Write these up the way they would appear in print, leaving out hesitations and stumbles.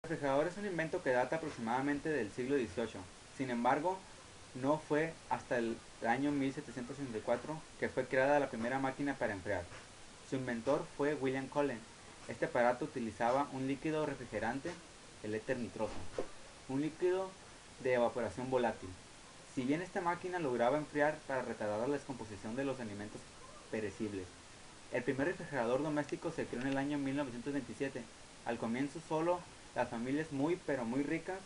El refrigerador es un invento que data aproximadamente del siglo XVIII. Sin embargo, no fue hasta el año 1764 que fue creada la primera máquina para enfriar. Su inventor fue William Cullen. Este aparato utilizaba un líquido refrigerante, el éter nitroso, un líquido de evaporación volátil. Si bien esta máquina lograba enfriar para retardar la descomposición de los alimentos perecibles, el primer refrigerador doméstico se creó en el año 1927. Al comienzo solo las familias muy pero muy ricas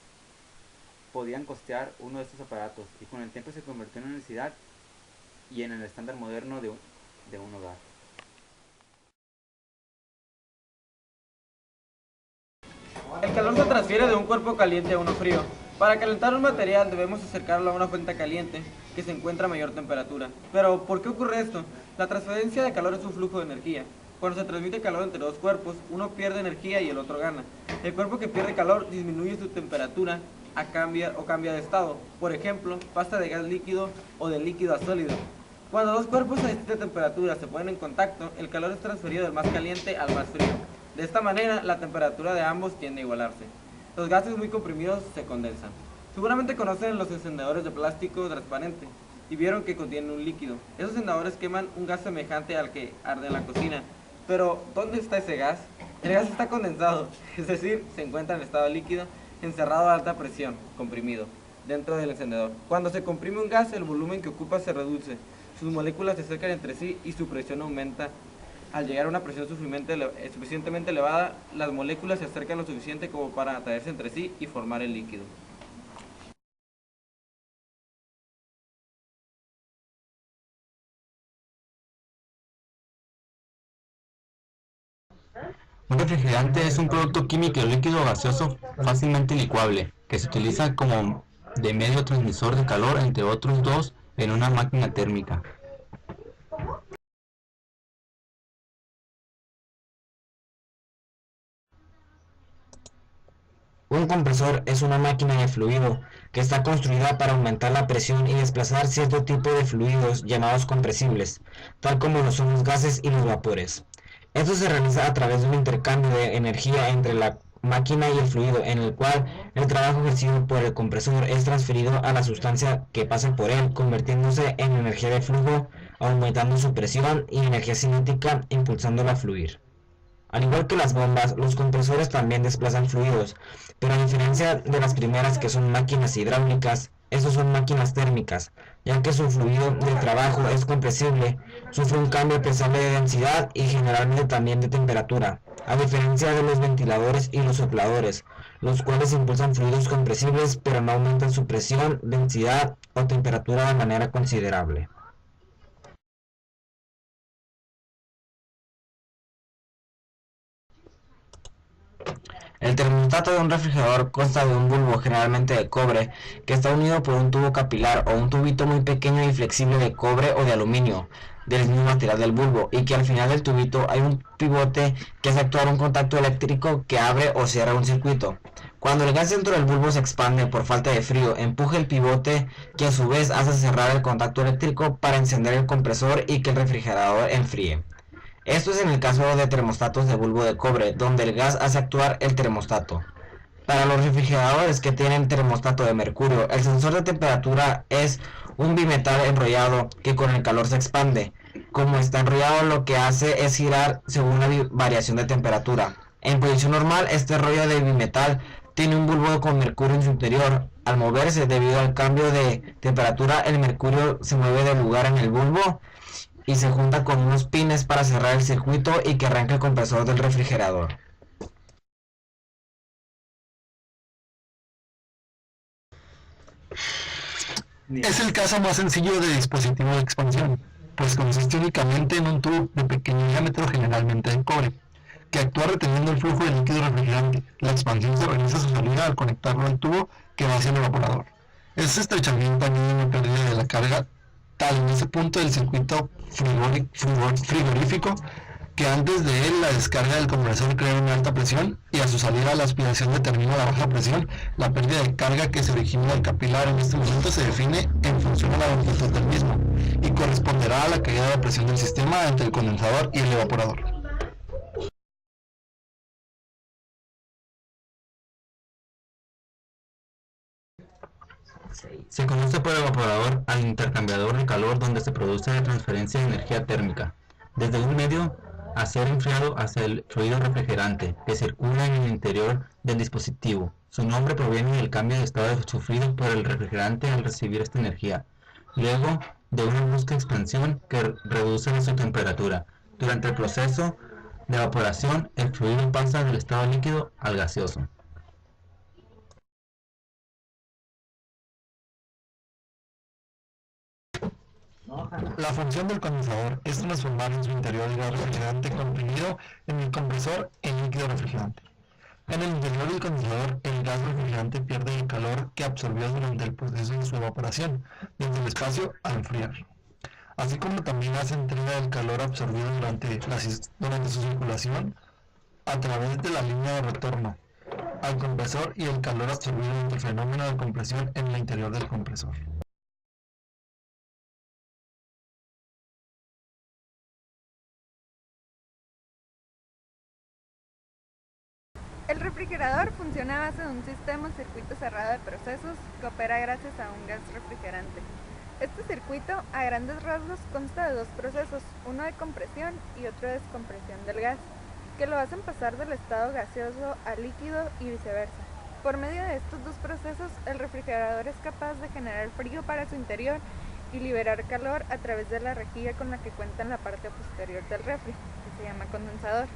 podían costear uno de estos aparatos y con el tiempo se convirtió en una necesidad y en el estándar moderno de un hogar. El calor se transfiere de un cuerpo caliente a uno frío. Para calentar un material debemos acercarlo a una fuente caliente que se encuentra a mayor temperatura. Pero, ¿por qué ocurre esto? La transferencia de calor es un flujo de energía. Cuando se transmite calor entre dos cuerpos, uno pierde energía y el otro gana. El cuerpo que pierde calor disminuye su temperatura o cambia de estado. Por ejemplo, pasa de gas líquido o de líquido a sólido. Cuando dos cuerpos a distinta temperatura se ponen en contacto, el calor es transferido del más caliente al más frío. De esta manera, la temperatura de ambos tiende a igualarse. Los gases muy comprimidos se condensan. Seguramente conocen los encendedores de plástico transparente y vieron que contienen un líquido. Esos encendedores queman un gas semejante al que arde en la cocina. Pero, ¿dónde está ese gas? El gas está condensado, es decir, se encuentra en estado líquido, encerrado a alta presión, comprimido, dentro del encendedor. Cuando se comprime un gas, el volumen que ocupa se reduce, sus moléculas se acercan entre sí y su presión aumenta. Al llegar a una presión suficientemente elevada, las moléculas se acercan lo suficiente como para atraerse entre sí y formar el líquido. Un refrigerante es un producto químico líquido o gaseoso fácilmente licuable, que se utiliza como de medio transmisor de calor entre otros dos en una máquina térmica. Un compresor es una máquina de fluido que está construida para aumentar la presión y desplazar cierto tipo de fluidos llamados compresibles, tal como lo son los gases y los vapores. Esto se realiza a través de un intercambio de energía entre la máquina y el fluido, en el cual el trabajo ejercido por el compresor es transferido a la sustancia que pasa por él, convirtiéndose en energía de flujo, aumentando su presión, y energía cinética, impulsándola a fluir. Al igual que las bombas, los compresores también desplazan fluidos, pero a diferencia de las primeras, que son máquinas hidráulicas, estos son máquinas térmicas, ya que su fluido de trabajo es compresible, sufre un cambio apreciable de densidad y generalmente también de temperatura, a diferencia de los ventiladores y los sopladores, los cuales impulsan fluidos compresibles pero no aumentan su presión, densidad o temperatura de manera considerable. El termostato de un refrigerador consta de un bulbo, generalmente de cobre, que está unido por un tubo capilar o un tubito muy pequeño y flexible de cobre o de aluminio, del mismo material del bulbo, y que al final del tubito hay un pivote que hace actuar un contacto eléctrico que abre o cierra un circuito. Cuando el gas dentro del bulbo se expande por falta de frío, empuja el pivote, que a su vez hace cerrar el contacto eléctrico para encender el compresor y que el refrigerador enfríe. Esto es en el caso de termostatos de bulbo de cobre, donde el gas hace actuar el termostato. Para los refrigeradores que tienen termostato de mercurio, el sensor de temperatura es un bimetal enrollado que con el calor se expande. Como está enrollado, lo que hace es girar según la variación de temperatura. En posición normal, este rollo de bimetal tiene un bulbo con mercurio en su interior. Al moverse debido al cambio de temperatura, el mercurio se mueve de lugar en el bulbo y se junta con unos pines para cerrar el circuito y que arranque el compresor del refrigerador. Es el caso más sencillo de dispositivo de expansión, pues consiste únicamente en un tubo de pequeño diámetro, generalmente de cobre, que actúa reteniendo el flujo de líquido refrigerante. La expansión se realiza a su salida al conectarlo al tubo que va hacia el evaporador. Este estrechamiento añade una pérdida de la carga tal en ese punto del circuito frigorífico que antes de él la descarga del compresor crea una alta presión y a su salida la aspiración determina la baja presión. La pérdida de carga que se origina del capilar en este momento se define en función de la longitud del mismo y corresponderá a la caída de presión del sistema entre el condensador y el evaporador. Se conoce por evaporador al intercambiador de calor donde se produce la transferencia de energía térmica, desde un medio a ser enfriado hacia el fluido refrigerante que circula en el interior del dispositivo. Su nombre proviene del cambio de estado sufrido por el refrigerante al recibir esta energía, luego de una brusca expansión que reduce su temperatura. Durante el proceso de evaporación, el fluido pasa del estado líquido al gaseoso. La función del condensador es transformar en su interior el gas refrigerante comprimido en el compresor en líquido refrigerante. En el interior del condensador, el gas refrigerante pierde el calor que absorbió durante el proceso de su evaporación desde el espacio al enfriar, así como también hace entrega del calor absorbido durante su circulación a través de la línea de retorno al compresor y el calor absorbido durante el fenómeno de compresión en el interior del compresor. El refrigerador funciona a base de un sistema o circuito cerrado de procesos que opera gracias a un gas refrigerante. Este circuito, a grandes rasgos, consta de dos procesos, uno de compresión y otro de descompresión del gas, que lo hacen pasar del estado gaseoso a líquido y viceversa. Por medio de estos dos procesos, el refrigerador es capaz de generar frío para su interior y liberar calor a través de la rejilla con la que cuenta en la parte posterior del refri, que se llama condensador.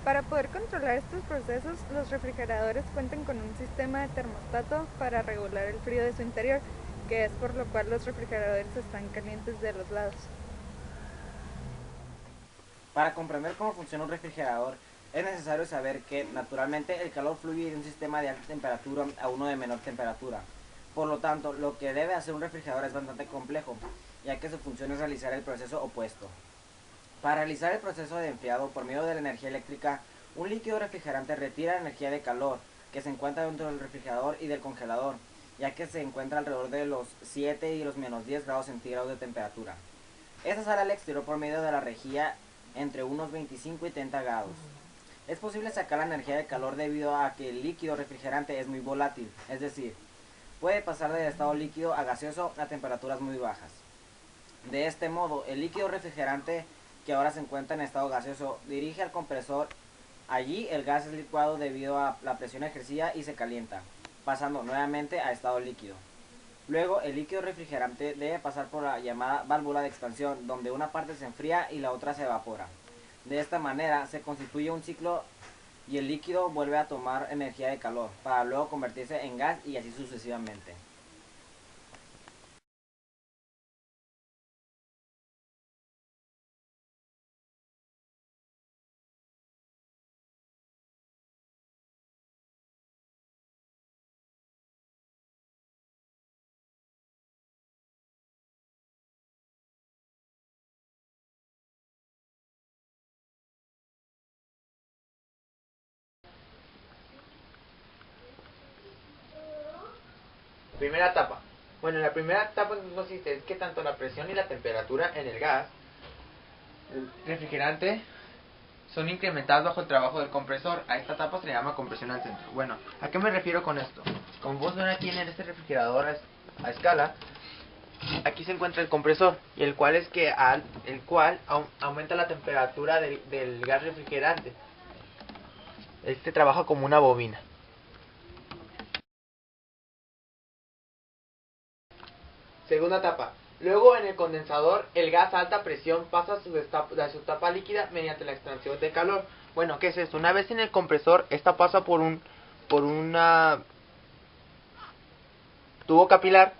Para poder controlar estos procesos, los refrigeradores cuentan con un sistema de termostato para regular el frío de su interior, que es por lo cual los refrigeradores están calientes de los lados. Para comprender cómo funciona un refrigerador, es necesario saber que, naturalmente, el calor fluye de un sistema de alta temperatura a uno de menor temperatura. Por lo tanto, lo que debe hacer un refrigerador es bastante complejo, ya que su función es realizar el proceso opuesto. Para realizar el proceso de enfriado por medio de la energía eléctrica, un líquido refrigerante retira la energía de calor que se encuentra dentro del refrigerador y del congelador, ya que se encuentra alrededor de los 7 y los menos 10 grados centígrados de temperatura. Esta sale al exterior por medio de la rejilla entre unos 25 y 30 grados. Es posible sacar la energía de calor debido a que el líquido refrigerante es muy volátil, es decir, puede pasar del estado líquido a gaseoso a temperaturas muy bajas. De este modo, el líquido refrigerante que ahora se encuentra en estado gaseoso dirige al compresor. Allí el gas es licuado debido a la presión ejercida y se calienta, pasando nuevamente a estado líquido. Luego el líquido refrigerante debe pasar por la llamada válvula de expansión, donde una parte se enfría y la otra se evapora. De esta manera se constituye un ciclo y el líquido vuelve a tomar energía de calor, para luego convertirse en gas y así sucesivamente. Primera etapa. Bueno, la primera etapa en que consiste es que tanto la presión y la temperatura en el gas refrigerante son incrementadas bajo el trabajo del compresor. A esta etapa se le llama compresión al centro. Bueno, ¿a qué me refiero con esto? Como vos ven aquí en este refrigerador a escala, aquí se encuentra el compresor, y el cual aumenta la temperatura del gas refrigerante. Este trabaja como una bobina. Segunda etapa. Luego en el condensador el gas a alta presión pasa a su etapa líquida mediante la extracción de calor. Bueno, ¿qué es esto? Una vez en el compresor, esta pasa por un tubo capilar,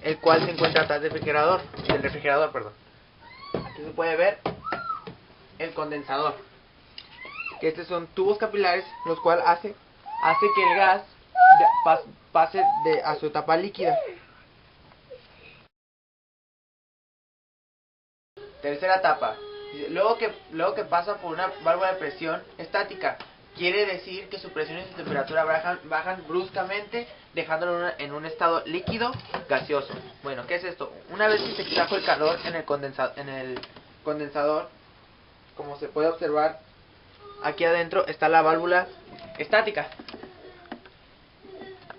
el cual se encuentra atrás del refrigerador, perdón. Aquí se puede ver el condensador. Que estos son tubos capilares, los cuales hace que el gas pase a su etapa líquida. Tercera etapa. Luego que pasa por una válvula de presión estática, quiere decir que su presión y su temperatura bajan bruscamente, dejándolo en un estado líquido gaseoso. Bueno, ¿qué es esto? Una vez que se extrajo el calor en el condensador, como se puede observar, aquí adentro está la válvula estática.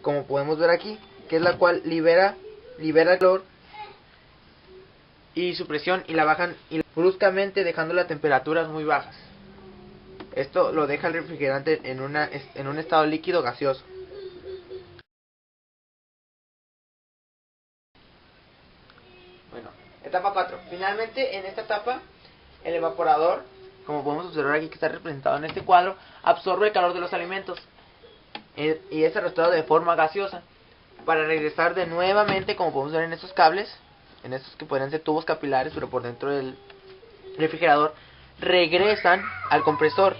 Como podemos ver aquí, que es la cual libera el calor y su presión y la bajan bruscamente, dejando las temperaturas muy bajas. Esto lo deja el refrigerante en un estado líquido gaseoso. Bueno, etapa 4. Finalmente, en esta etapa, el evaporador, como podemos observar aquí que está representado en este cuadro, absorbe el calor de los alimentos y es arrastrado de forma gaseosa para regresar de nuevamente, como podemos ver en estos cables, en estos que podrían ser tubos capilares, pero por dentro del refrigerador, regresan al compresor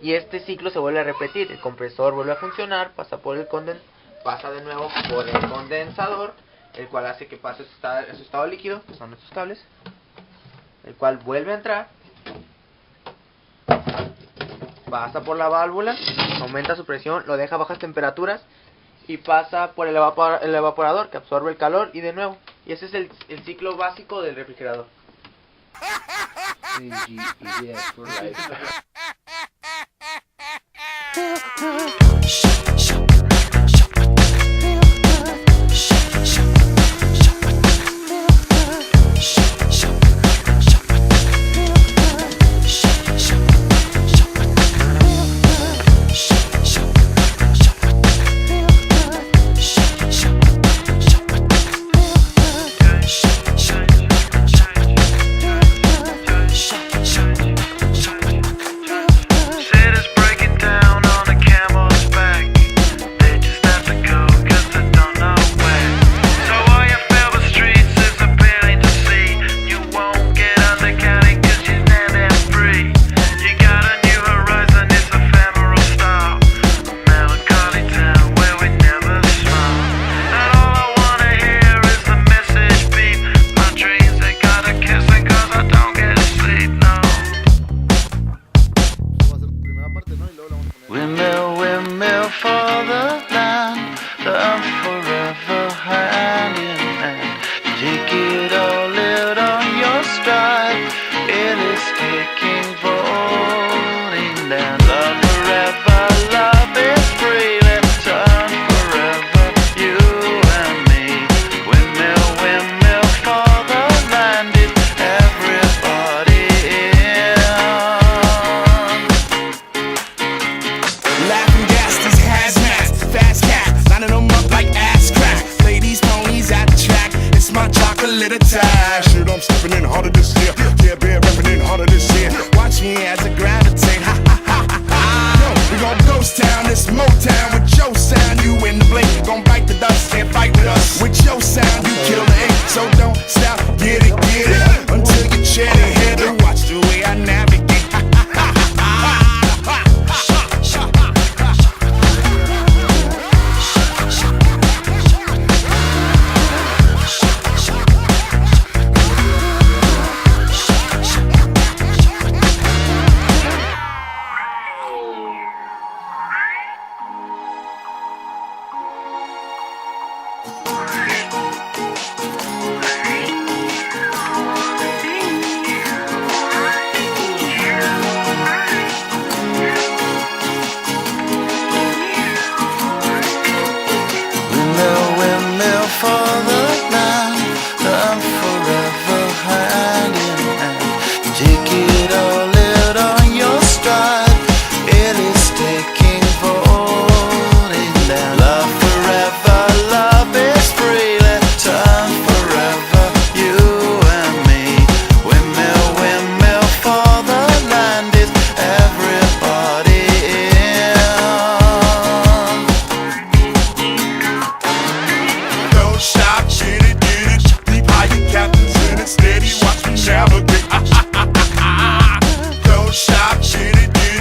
y este ciclo se vuelve a repetir. El compresor vuelve a funcionar, pasa de nuevo por el condensador, el cual hace que pase a su estado líquido, que son estos cables, el cual vuelve a entrar, pasa por la válvula, aumenta su presión, lo deja a bajas temperaturas y pasa por el evaporador, que absorbe el calor y de nuevo. Y ese es el ciclo básico del refrigerador.